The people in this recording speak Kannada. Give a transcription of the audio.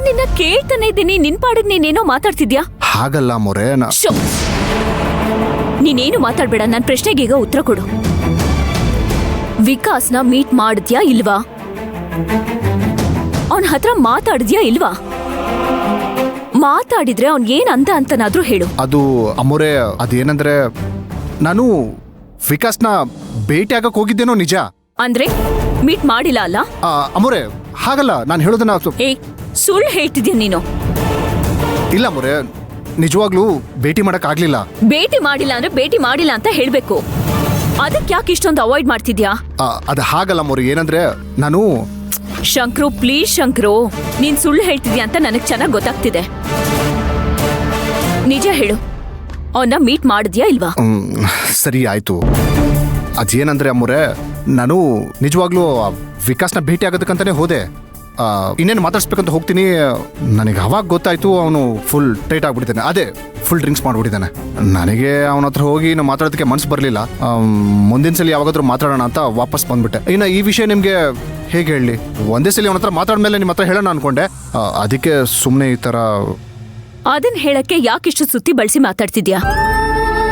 ನಾನ್ ನಿನ್ನ ಕೇಳ್ತಾನೆ ಇದ್ದೀನಿ, ನಿನ್ ಪಾಡಿಗೆ ನೀನೇನೋ ಮಾತಾಡ್ತಿದ್ಯಾ. ಹಾಗಲ್ಲ ಮೊರೆ. ನೀನೇನು ಮಾತಾಡ್ಬೇಡ, ನನ್ ಪ್ರಶ್ನೆಗೆ ಈಗ ಉತ್ತರ ಕೊಡು. ವಿಕಾಸ್ನ ಮೀಟ್ ಮಾಡಿದ್ಯಾ ಇಲ್ವಾ? ಅವನ ಹತ್ರ ಮಾತಾಡಿದ್ಯಾ ಇಲ್ವಾ? ಮಾತಾಡಿದ್ರೆ ಅವ್ನ್ ಏನ್ ಅಂತನಾದ್ರೂ ಹೇಳು. ಅದು ಅಮೋರೆ, ಅದೇನಂದ್ರೆ ನಾನು ವಿಕಾಸ್ನ ಭೇಟಿ ಆಗಕ್ ಹೋಗಿದ್ದೇನೋ ನಿಜ. ಅಂದ್ರೆ ಮೀಟ್ ಮಾಡಿಲ್ಲ ಅಲ್ಲ? ಅಮೋರೆ ಹಾಗಲ್ಲ, ನಾನು ಹೇಳೋದನ್ನ. ಸುಳ್ಳು ಹೇಳ್ತಿದ್ಯಾ ನೀನು? ಇಲ್ಲ ಮೊರೆ, ನಿಜವಾಗ್ಲೂ ಭೇಟಿ ಮಾಡಕ್ ಆಗ್ಲಿಲ್ಲ. ಭೇಟಿ ಮಾಡಿಲ್ಲ ಅಂದ್ರೆ ಭೇಟಿ ಮಾಡಿಲ್ಲ ಅಂತ ಹೇಳ್ಬೇಕು. ಅದಕ್ಕೆ ಯಾಕೆ ಇಷ್ಟೊಂದು ಅವಾಯ್ಡ್ ಮಾಡ್ತಿದ್ಯಾ? ಅದು ಹಾಗಲ್ಲ ಮೊರೆ, ಏನಂದ್ರೆ ನಾನು. ಶಂಕ್ರು, ಪ್ಲೀಸ್ ಶಂಕ್ರು, ನೀನ್ ಸುಳ್ಳು ಹೇಳ್ತಿದ್ಯಾ ಅಂತ ನನಗ್ ಚೆನ್ನಾಗ್ ಗೊತ್ತಾಗ್ತಿದೆ. ನಿಜ ಹೇಳು, ಅವನ್ನ ಮೀಟ್ ಮಾಡಿದ್ಯಾ ಇಲ್ವಾ? ಸರಿ ಆಯ್ತು. ಅದೇನಂದ್ರೆ ಅಮ್ಮೋರೆ, ನಾನು ನಿಜವಾಗ್ಲೂ ವಿಕಾಸ್ನ ಭೇಟಿ ಆಗೋದಕ್ಕಂತಾನೆ ಹೋದೆ. ಇನ್ನೇನು ಮಾತಾಡ್ಸ್ಬೇಕಂತ ಹೋಗ್ತೀನಿ, ನನಗೆ ಅವಾಗ ಗೊತ್ತಾಯ್ತು ಅವನು ಫುಲ್ ಟೈಟ್ ಆಗ್ಬಿಟ್ಟಿದ್ದಾನೆ. ಅದೇ ಫುಲ್ ಡ್ರಿಂಕ್ಸ್ ಮಾಡ್ಬಿಟ್ಟಿದ್ದಾನೆ. ನನಗೆ ಅವನ ಹತ್ರ ಹೋಗಿ ನಾವು ಮಾತಾಡೋದಕ್ಕೆ ಮನ್ಸು ಬರಲಿಲ್ಲ. ಮುಂದಿನ ಸಲ ಯಾವಾಗಾದ್ರೂ ಮಾತಾಡೋಣ ಅಂತ ವಾಪಸ್ ಬಂದ್ಬಿಟ್ಟೆ. ಇನ್ನು ಈ ವಿಷಯ ನಿಮಗೆ ಹೇಗೆ ಹೇಳಲಿ? ಒಂದೇ ಸಲ ಅವನ ಹತ್ರ ಮಾತಾಡ್ಮೇಲೆ ನಿಮ್ಮ ಹತ್ರ ಹೇಳೋಣ ಅನ್ಕೊಂಡೆ. ಅದಕ್ಕೆ ಸುಮ್ಮನೆ ಈ ಥರ. ಅದನ್ನ ಹೇಳಕ್ಕೆ ಯಾಕಿಷ್ಟು ಸುತ್ತಿ ಬಳಸಿ ಮಾತಾಡ್ತಿದ್ಯಾ?